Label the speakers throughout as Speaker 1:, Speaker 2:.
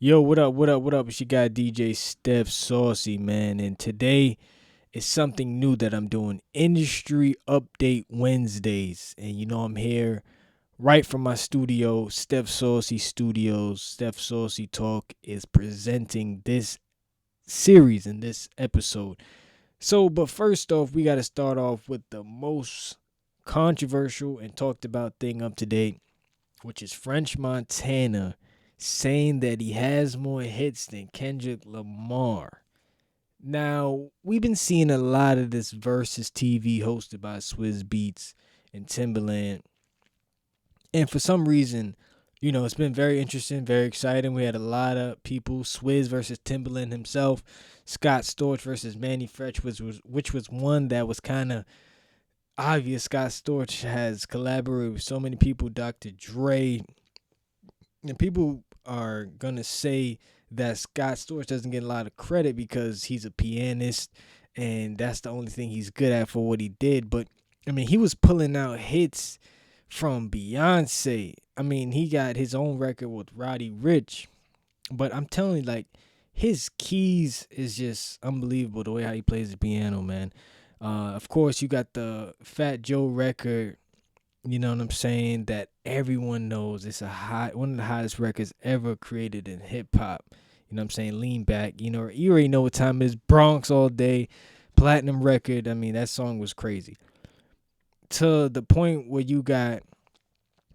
Speaker 1: Yo, what up, what up, what up? It's your guy DJ Steph Saucy, man. And today is something new that I'm doing. Industry Update Wednesdays. And I'm here right from my studio, Steph Saucy Studios. Steph Saucy Talk is presenting this series in this episode. But first off, we got to start off with the most controversial and talked about thing up to date, which is French Montana saying that he has more hits than Kendrick Lamar. Now, we've been seeing a lot of this Versus TV hosted by Swizz Beats and Timbaland. And for some reason, it's been very interesting, very exciting. We had a lot of people, Swizz versus Timbaland himself, Scott Storch versus Manny Fresh, which was one that was kind of obvious. Scott Storch has collaborated with so many people, Dr. Dre, and people are going to say that Scott Storch doesn't get a lot of credit because he's a pianist and that's the only thing he's good at for what he did. But, he was pulling out hits from Beyonce. He got his own record with Roddy Ricch. But I'm telling you, his keys is just unbelievable, the way how he plays the piano, man. Of course, you got the Fat Joe record, you know what I'm saying, that everyone knows. It's one of the hottest records ever created in hip hop. You know what I'm saying? Lean Back. You already know what time it is. Bronx All Day, platinum record. That song was crazy. To the point where you got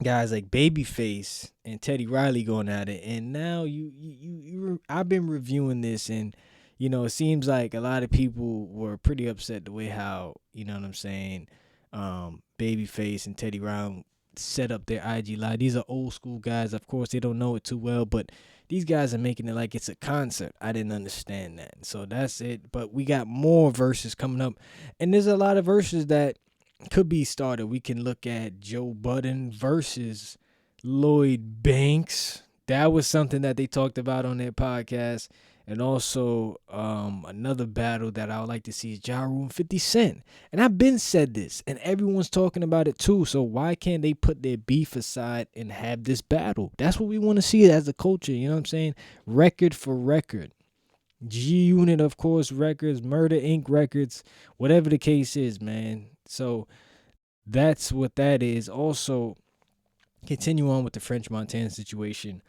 Speaker 1: guys like Babyface and Teddy Riley going at it. And now I've been reviewing this, and it seems like a lot of people were pretty upset the way how, you know what I'm saying, Babyface and Teddy Riley set up their IG Live. These are old school guys. Of course, they don't know it too well, but these guys are making it like it's a concert. I didn't understand that. So that's it. But we got more verses coming up, and there's a lot of verses that could be started. We can look at Joe Budden versus Lloyd Banks. That was something that they talked about on their podcast. And also another battle that I would like to see is Ja Rule and 50 Cent. And I've been said this, and everyone's talking about it too. So why can't they put their beef aside and have this battle? That's what we want to see as a culture. You know what I'm saying? Record for record. G Unit, of course, records, Murder Inc. records, whatever the case is, man. So that's what that is. Also, continue on with the French Montana situation.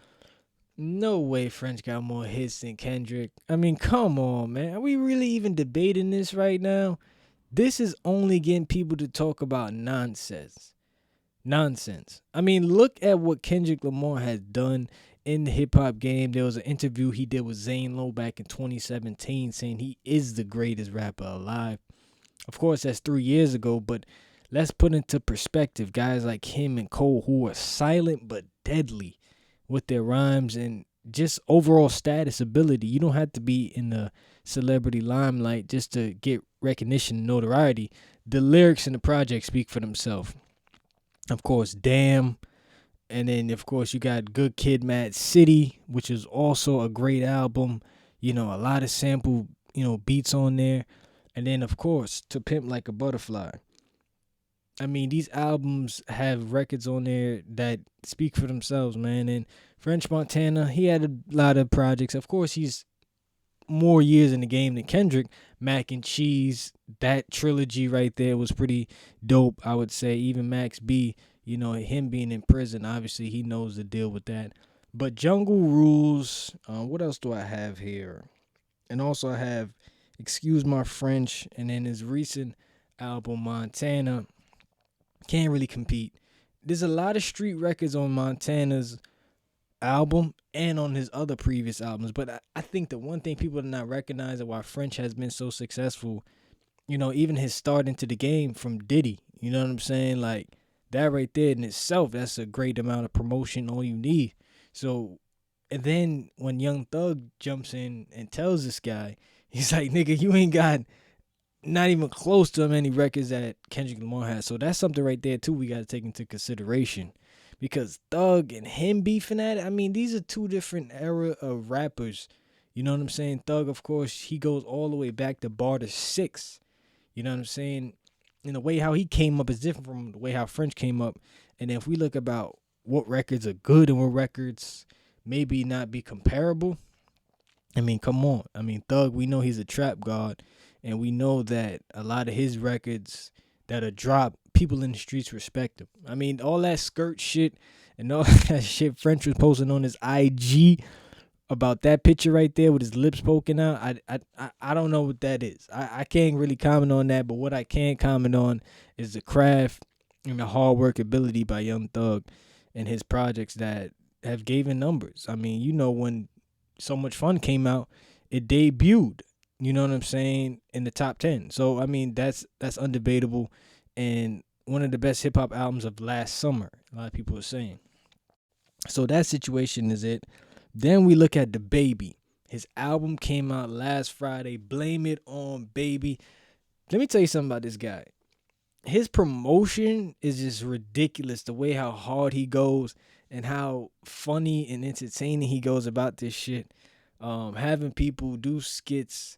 Speaker 1: No way French got more hits than Kendrick. Come on, man. Are we really even debating this right now? This is only getting people to talk about nonsense. Look at what Kendrick Lamar has done in the hip-hop game. There was an interview he did with Zane Lowe back in 2017 saying he is the greatest rapper alive. Of course, that's 3 years ago, but let's put into perspective guys like him and Cole who are silent but deadly with their rhymes and just overall status ability. You don't have to be in the celebrity limelight just to get recognition and notoriety. The lyrics in the project speak for themselves. Of course, Damn. And then, of course, you got Good Kid, Mad City, which is also a great album. A lot of sample, beats on there. And then, of course, To Pimp Like a Butterfly. These albums have records on there that speak for themselves, man. And French Montana, he had a lot of projects. Of course, he's more years in the game than Kendrick. Mac and Cheese, that trilogy right there was pretty dope, I would say. Even Max B, him being in prison, obviously he knows the deal with that. But Jungle Rules, what else do I have here? And also I have Excuse My French, and then his recent album, Montana. Can't really compete. There's a lot of street records on Montana's album and on his other previous albums. But I think the one thing people are not recognizing why French has been so successful, even his start into the game from Diddy. You know what I'm saying? Like, that right there in itself, that's a great amount of promotion, all you need. So, and then when Young Thug jumps in and tells this guy, he's like, nigga, you ain't got not even close to many records that Kendrick Lamar has. So that's something right there, too, we got to take into consideration. Because Thug and him beefing at it, these are two different era of rappers. You know what I'm saying? Thug, of course, he goes all the way back to Barter 6. You know what I'm saying? And the way how he came up is different from the way how French came up. And if we look about what records are good and what records maybe not be comparable. I mean, come on. I mean, Thug, we know he's a trap god, and we know that a lot of his records that are dropped, people in the streets respect him. I mean, all that skirt shit and all that shit French was posting on his IG about that picture right there with his lips poking out. I don't know what that is. I can't really comment on that, but what I can comment on is the craft and the hard work ability by Young Thug and his projects that have given numbers. I mean, you know, when So Much Fun came out, it debuted, you know what I'm saying, in the top 10. So I mean, that's undebatable, and one of the best hip hop albums of last summer. A lot of people are saying. So that situation is it. Then we look at DaBaby. His album came out last Friday. Blame It on Baby. Let me tell you something about this guy. His promotion is just ridiculous. The way how hard he goes and how funny and entertaining he goes about this shit. Having people do skits,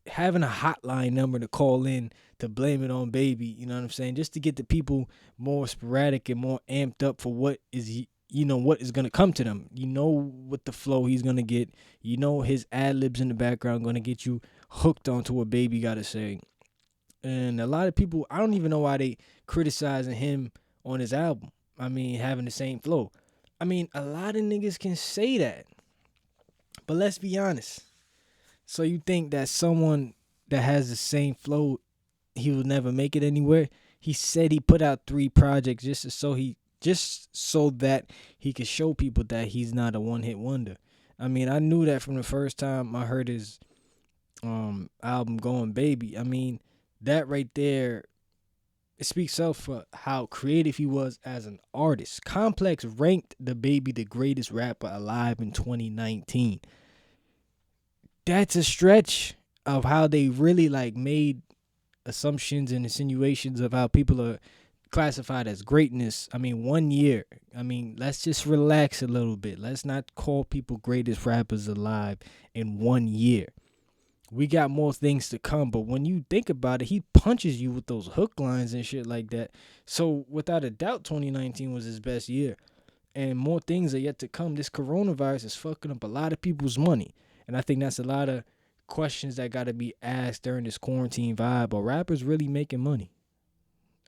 Speaker 1: having a hotline number to call in to blame it on Baby, you know what I'm saying? Just to get the people more sporadic and more amped up for what is what is gonna come to them. You know what the flow he's gonna get. You know his ad libs in the background gonna get you hooked onto what Baby gotta say. And a lot of people, I don't even know why they criticizing him on his album. I mean, having the same flow. I mean, a lot of niggas can say that. But let's be honest. So you think that someone that has the same flow, he will never make it anywhere? He said he put out 3 projects just so that he could show people that he's not a one-hit wonder. I mean, I knew that from the first time I heard his album Going Baby. I mean, that right there, it speaks out for how creative he was as an artist. Complex ranked DaBaby the greatest rapper alive in 2019. That's a stretch of how they really like made assumptions and insinuations of how people are classified as greatness. I mean, 1 year. I mean, let's just relax a little bit. Let's not call people greatest rappers alive in 1 year. We got more things to come, but when you think about it, he punches you with those hook lines and shit like that. So without a doubt, 2019 was his best year, and more things are yet to come. This coronavirus is fucking up a lot of people's money, and I think that's a lot of questions that got to be asked during this quarantine vibe. Are rappers really making money?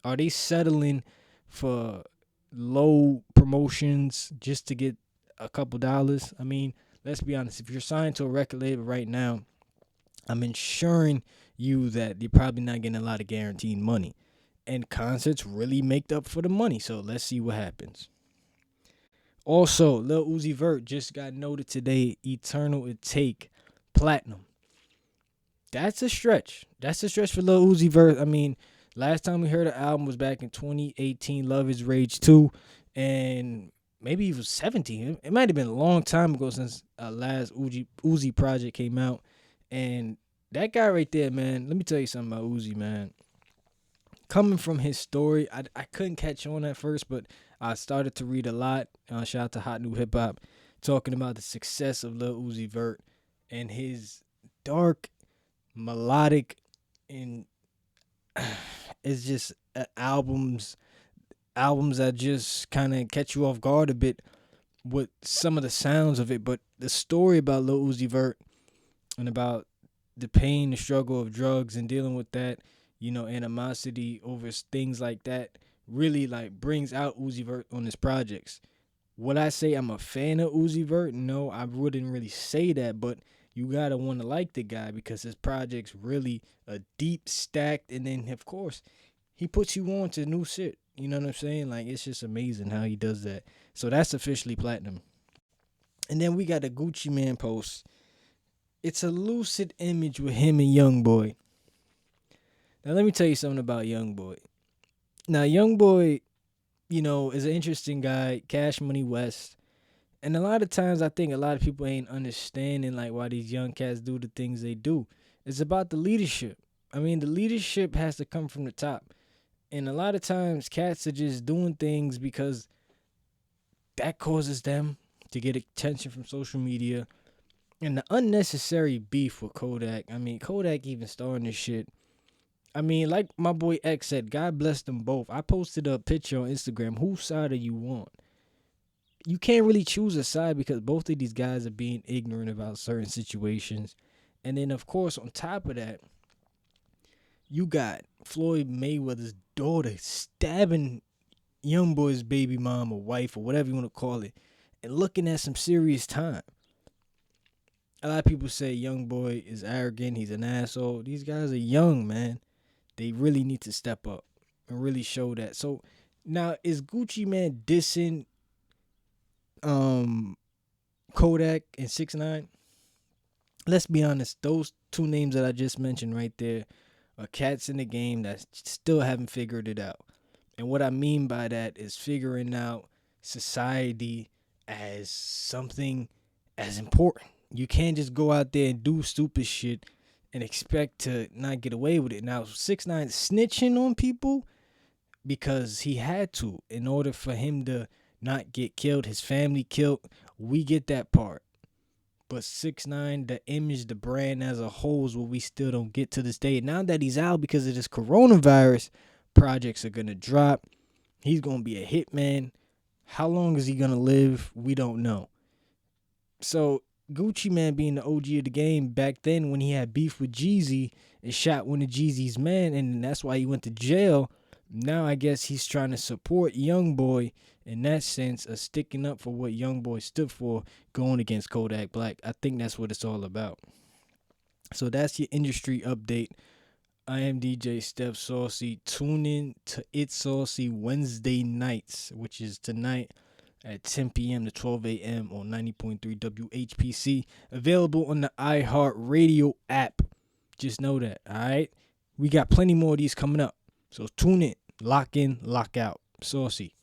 Speaker 1: Are they settling for low promotions just to get a couple dollars? I mean, let's be honest. If you're signed to a record label right now, I'm ensuring you that you're probably not getting a lot of guaranteed money. And concerts really make up for the money. So let's see what happens. Also, Lil Uzi Vert just got noted today, Eternal It Take Platinum. That's a stretch. That's a stretch for Lil Uzi Vert. I mean, last time we heard the album was back in 2018, Love Is Rage 2. And maybe he was 17. It might have been a long time ago since last Uzi project came out. And that guy right there, man, let me tell you something about Uzi, man. Coming from his story, I couldn't catch on at first, but I started to read a lot. Shout out to Hot New Hip Hop, talking about the success of Lil Uzi Vert and his dark, melodic, and it's just albums that just kind of catch you off guard a bit with some of the sounds of it. But the story about Lil Uzi Vert and about the pain, the struggle of drugs and dealing with that, animosity over things like that really like brings out Uzi Vert on his projects. Would I say I'm a fan of Uzi Vert? No, I wouldn't really say that, but you gotta want to like the guy because his project's really a deep stacked, and then of course he puts you on to new shit. You know what I'm saying? Like, it's just amazing how he does that. So that's officially platinum. And then we got a Gucci Man post. It's a lucid image with him and Youngboy. Now, let me tell you something about Youngboy. Now, Youngboy, is an interesting guy, Cash Money West. And a lot of times I think a lot of people ain't understanding like why these young cats do the things they do. It's about the leadership. I mean, the leadership has to come from the top. And a lot of times cats are just doing things because that causes them to get attention from social media. And the unnecessary beef with Kodak. I mean, Kodak even starting this shit. I mean, like my boy X said, God bless them both. I posted a picture on Instagram. Whose side are you on? you can't really choose a side because both of these guys are being ignorant about certain situations. And then, of course, on top of that, you got Floyd Mayweather's daughter stabbing young boy's baby mom or wife or whatever you want to call it, and looking at some serious time. A lot of people say young boy is arrogant, he's an asshole. These guys are young, man. They really need to step up and really show that. So now is Gucci Man dissing um Kodak and 6ix9ine? Let's be honest, those two names that I just mentioned right there are cats in the game that still haven't figured it out. And what I mean by that is figuring out society as something as important. You can't just go out there and do stupid shit and expect to not get away with it. Now, 6ix9ine snitching on people because he had to in order for him to not get killed, his family killed. We get that part. But 6ix9ine, the image, the brand as a whole is what we still don't get to this day. Now that he's out because of this coronavirus, projects are going to drop. He's going to be a hitman. How long is he going to live? We don't know. So Gucci Man being the OG of the game back then when he had beef with Jeezy and shot one of Jeezy's men, and that's why he went to jail. Now I guess he's trying to support Youngboy in that sense of sticking up for what Youngboy stood for, going against Kodak Black. I think that's what it's all about. So that's your industry update. I am DJ Steph Saucy. Tune in to It's Saucy Wednesday nights, which is tonight at 10 p.m. to 12 a.m. on 90.3 WHPC. Available on the iHeartRadio app. Just know that, all right? We got plenty more of these coming up. So tune in, lock out. Saucy.